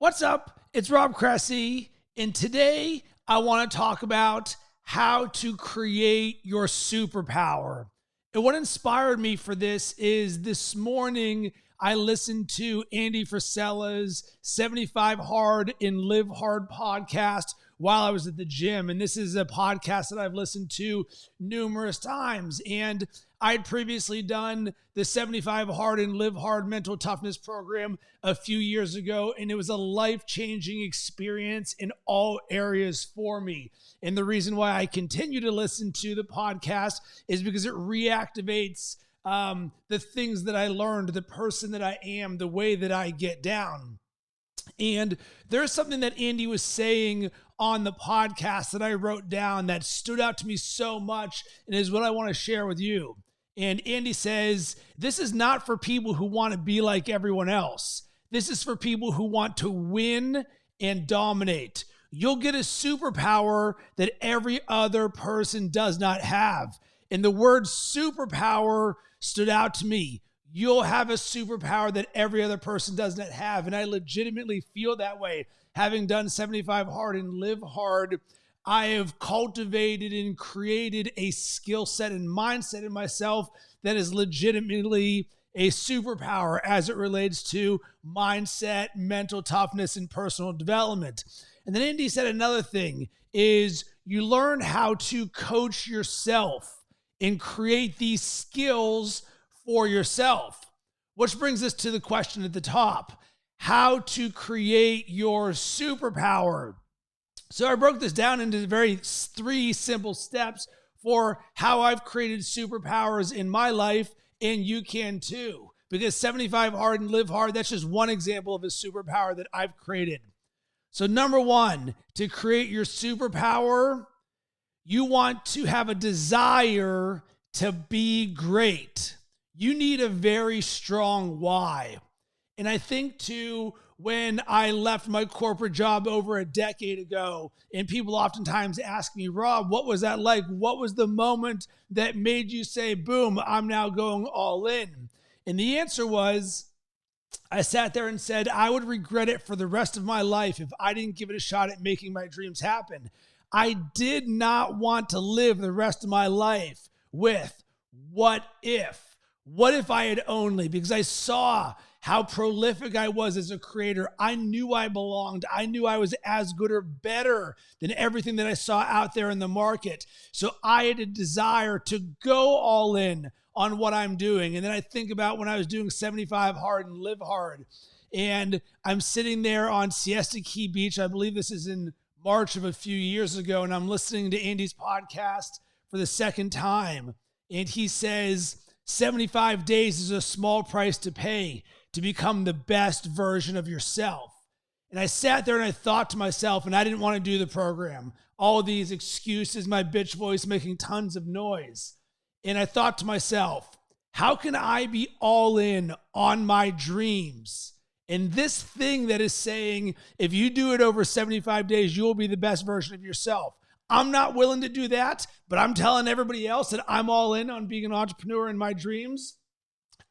What's up? It's Rob Cressy, and today I want to talk about how to create your superpower. And what inspired me for this is this morning I listened to Andy Frisella's 75 Hard and Live Hard podcast while I was at the gym. And this is a podcast that I've listened to numerous times. And I'd previously done the 75 Hard and Live Hard mental toughness program a few years ago, and it was a life-changing experience in all areas for me. And the reason why I continue to listen to the podcast is because it reactivates the things that I learned, the person that I am, the way that I get down. And there's something that Andy was saying on the podcast that I wrote down that stood out to me so much and is what I want to share with you. And Andy says, this is not for people who want to be like everyone else. This is for people who want to win and dominate. You'll get a superpower that every other person does not have. And the word superpower stood out to me. You'll have a superpower that every other person does not have. And I legitimately feel that way. Having done 75 Hard and Live Hard, I have cultivated and created a skill set and mindset in myself that is legitimately a superpower as it relates to mindset, mental toughness, and personal development. And then Andy said another thing is you learn how to coach yourself and create these skills for yourself, which brings us to the question at the top, how to create your superpower. So I broke this down into three simple steps for how I've created superpowers in my life, and you can too. Because 75 Hard and Live Hard, that's just one example of a superpower that I've created. So number one, to create your superpower, you want to have a desire to be great. You need a very strong why. And I think too, when I left my corporate job over a decade ago, and people oftentimes ask me, Rob, what was that like? What was the moment that made you say, boom, I'm now going all in? And the answer was, I sat there and said, I would regret it for the rest of my life if I didn't give it a shot at making my dreams happen. I did not want to live the rest of my life with what if? What if I had only? Because I saw how prolific I was as a creator. I knew I belonged. I knew I was as good or better than everything that I saw out there in the market. So I had a desire to go all in on what I'm doing. And then I think about when I was doing 75 Hard and Live Hard, and I'm sitting there on Siesta Key Beach. I believe this is in March of a few years ago, and I'm listening to Andy's podcast for the second time. And he says, 75 days is a small price to pay to become the best version of yourself. And I sat there and I thought to myself, and I didn't want to do the program. All these excuses, my bitch voice making tons of noise. And I thought to myself, how can I be all in on my dreams? And this thing that is saying, if you do it over 75 days, you'll be the best version of yourself. I'm not willing to do that, but I'm telling everybody else that I'm all in on being an entrepreneur in my dreams.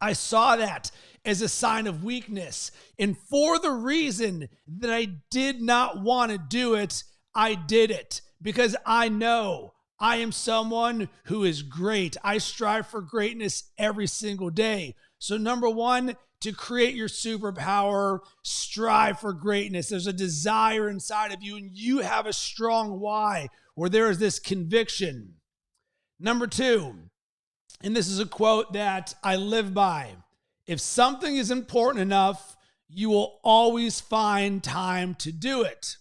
I saw that as a sign of weakness. And for the reason that I did not want to do it, I did it because I know I am someone who is great. I strive for greatness every single day. So number one, to create your superpower, strive for greatness. There's a desire inside of you, and you have a strong why where there is this conviction. Number two, and this is a quote that I live by, if something is important enough, you will always find time to do it.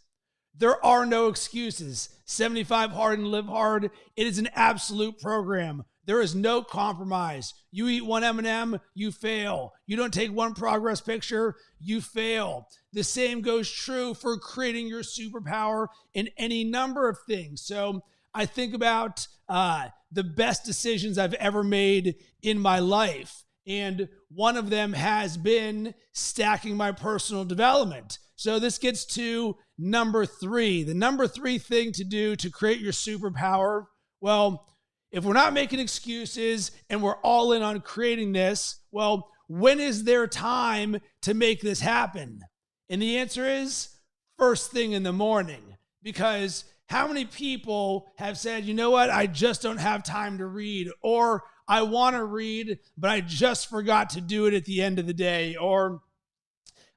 There are no excuses. 75 Hard and Live Hard, it is an absolute program. There is no compromise. You eat one M&M, you fail. You don't take one progress picture, you fail. The same goes true for creating your superpower in any number of things. So I think about the best decisions I've ever made in my life. And one of them has been stacking my personal development. So this gets to number three. The number three thing to do to create your superpower, well, if we're not making excuses and we're all in on creating this, well, when is there time to make this happen? And the answer is first thing in the morning. Because how many people have said, you know what, I just don't have time to read, or I want to read, but I just forgot to do it at the end of the day, or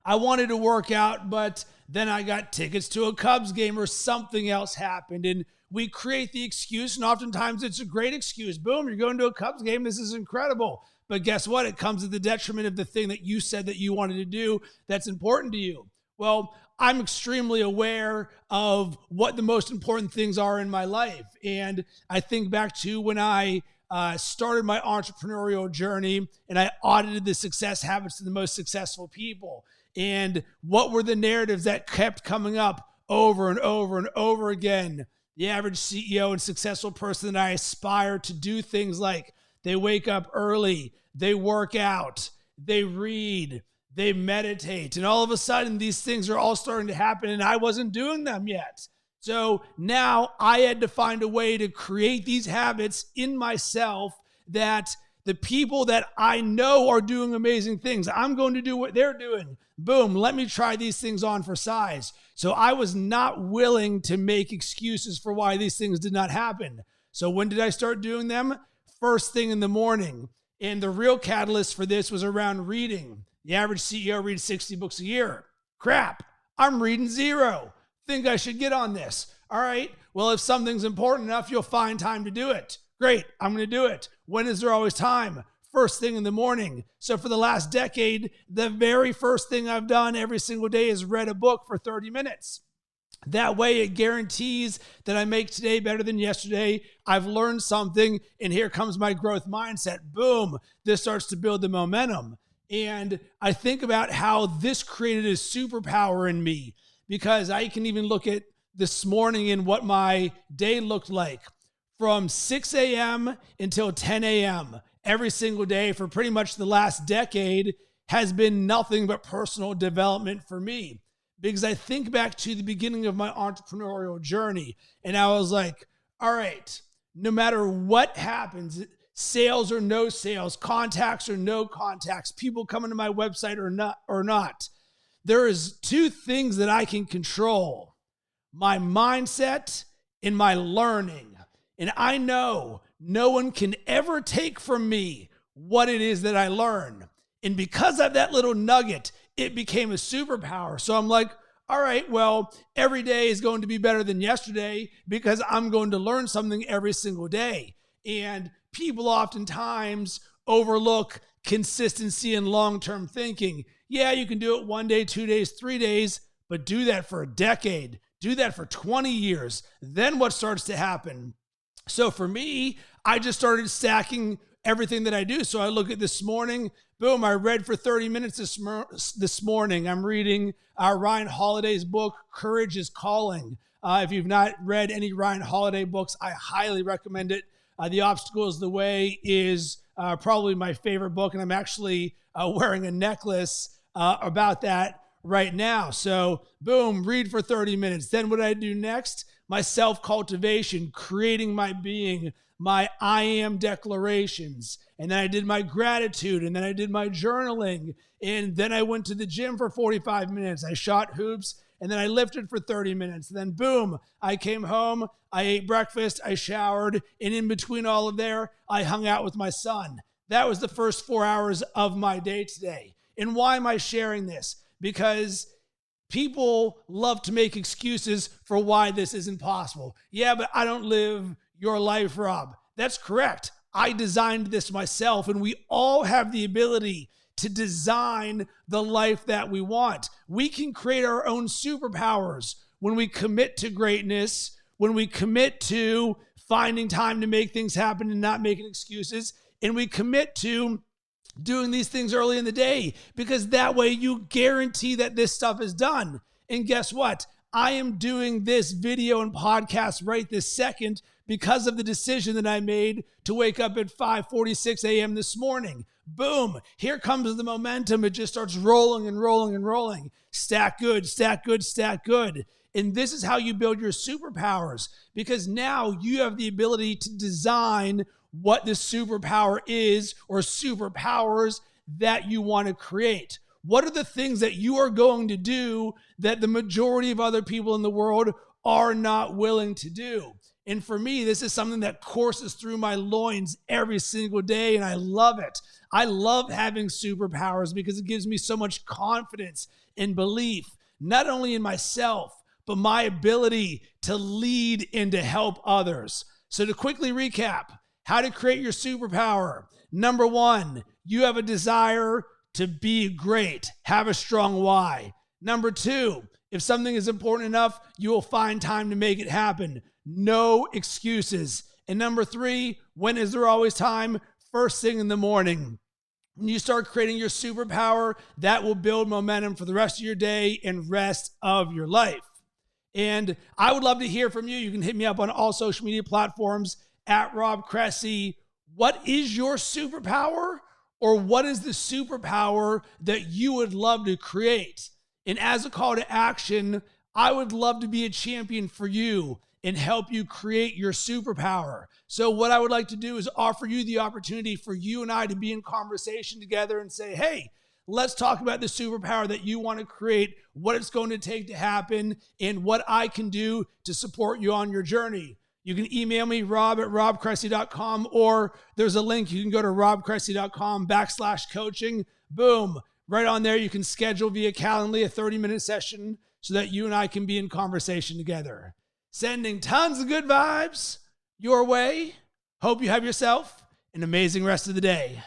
I wanted to work out, but then I got tickets to a Cubs game or something else happened. And we create the excuse, and oftentimes it's a great excuse. Boom, you're going to a Cubs game. This is incredible. But guess what? It comes at the detriment of the thing that you said that you wanted to do that's important to you. Well, I'm extremely aware of what the most important things are in my life. And I think back to when I started my entrepreneurial journey and I audited the success habits of the most successful people. And what were the narratives that kept coming up over and over and over again? The average CEO and successful person that I aspire to do things like they wake up early, they work out, they read, they meditate, and all of a sudden these things are all starting to happen and I wasn't doing them yet. So now I had to find a way to create these habits in myself that the people that I know are doing amazing things, I'm going to do what they're doing. Boom, let me try these things on for size. So I was not willing to make excuses for why these things did not happen. So when did I start doing them? First thing in the morning. And the real catalyst for this was around reading. The average CEO reads 60 books a year. Crap, I'm reading 0. Think I should get on this. All right, well, if something's important enough, you'll find time to do it. Great, I'm going to do it. When is there always time? First thing in the morning. So for the last decade, the very first thing I've done every single day is read a book for 30 minutes. That way it guarantees that I make today better than yesterday. I've learned something, and here comes my growth mindset. Boom, this starts to build the momentum. And I think about how this created a superpower in me, because I can even look at this morning and what my day looked like from 6 a.m. until 10 a.m. every single day for pretty much the last decade has been nothing but personal development for me. Because I think back to the beginning of my entrepreneurial journey, and I was like, all right, no matter what happens, sales or no sales, contacts or no contacts, people coming to my website or not, there is 2 things that I can control: my mindset and my learning. And I know no one can ever take from me what it is that I learn. And because of that little nugget, it became a superpower. So I'm like, all right, well, every day is going to be better than yesterday because I'm going to learn something every single day. And people oftentimes overlook consistency and long-term thinking. Yeah, you can do it 1 day, 2 days, 3 days, but do that for a decade. Do that for 20 years. Then what starts to happen? So for me, I just started stacking everything that I do. So I look at this morning, boom, I read for 30 minutes this morning. I'm reading Ryan Holiday's book, Courage is Calling. If you've not read any Ryan Holiday books, I highly recommend it. The Obstacle is the Way is probably my favorite book, and I'm actually wearing a necklace about that right now. So boom, read for 30 minutes. Then what I do next? My self-cultivation, creating my being, my I am declarations. And then I did my gratitude, and then I did my journaling. And then I went to the gym for 45 minutes. I shot hoops, and then I lifted for 30 minutes. And then boom, I came home, I ate breakfast, I showered, and in between all of there, I hung out with my son. That was the first 4 hours of my day today. And why am I sharing this? Because people love to make excuses for why this isn't possible. Yeah, but I don't live your life, Rob. That's correct. I designed this myself, and we all have the ability to design the life that we want. We can create our own superpowers when we commit to greatness, when we commit to finding time to make things happen and not making excuses, and we commit to doing these things early in the day, because that way you guarantee that this stuff is done. And guess what? I am doing this video and podcast right this second because of the decision that I made to wake up at 5:46 a.m. this morning. Boom, here comes the momentum. It just starts rolling and rolling and rolling. Stack good, stack good, stack good. And this is how you build your superpowers, because now you have the ability to design what the superpower is or superpowers that you want to create. What are the things that you are going to do that the majority of other people in the world are not willing to do? And for me, this is something that courses through my loins every single day, and I love it. I love having superpowers because it gives me so much confidence and belief, not only in myself, but my ability to lead and to help others. So to quickly recap, how to create your superpower. Number one, you have a desire to be great. Have a strong why. Number two, if something is important enough, you will find time to make it happen. No excuses. And number three, when is there always time? First thing in the morning. When you start creating your superpower, that will build momentum for the rest of your day and rest of your life. And I would love to hear from you. You can hit me up on all social media platforms at Rob Cressy. What is your superpower? Or what is the superpower that you would love to create? And as a call to action, I would love to be a champion for you and help you create your superpower. So what I would like to do is offer you the opportunity for you and I to be in conversation together and say, hey, let's talk about the superpower that you want to create, what it's going to take to happen, and what I can do to support you on your journey. You can email me, rob@robcressy.com, or there's a link. You can go to robcressy.com/coaching. Boom. Right on there, you can schedule via Calendly a 30-minute session so that you and I can be in conversation together. Sending tons of good vibes your way. Hope you have yourself an amazing rest of the day.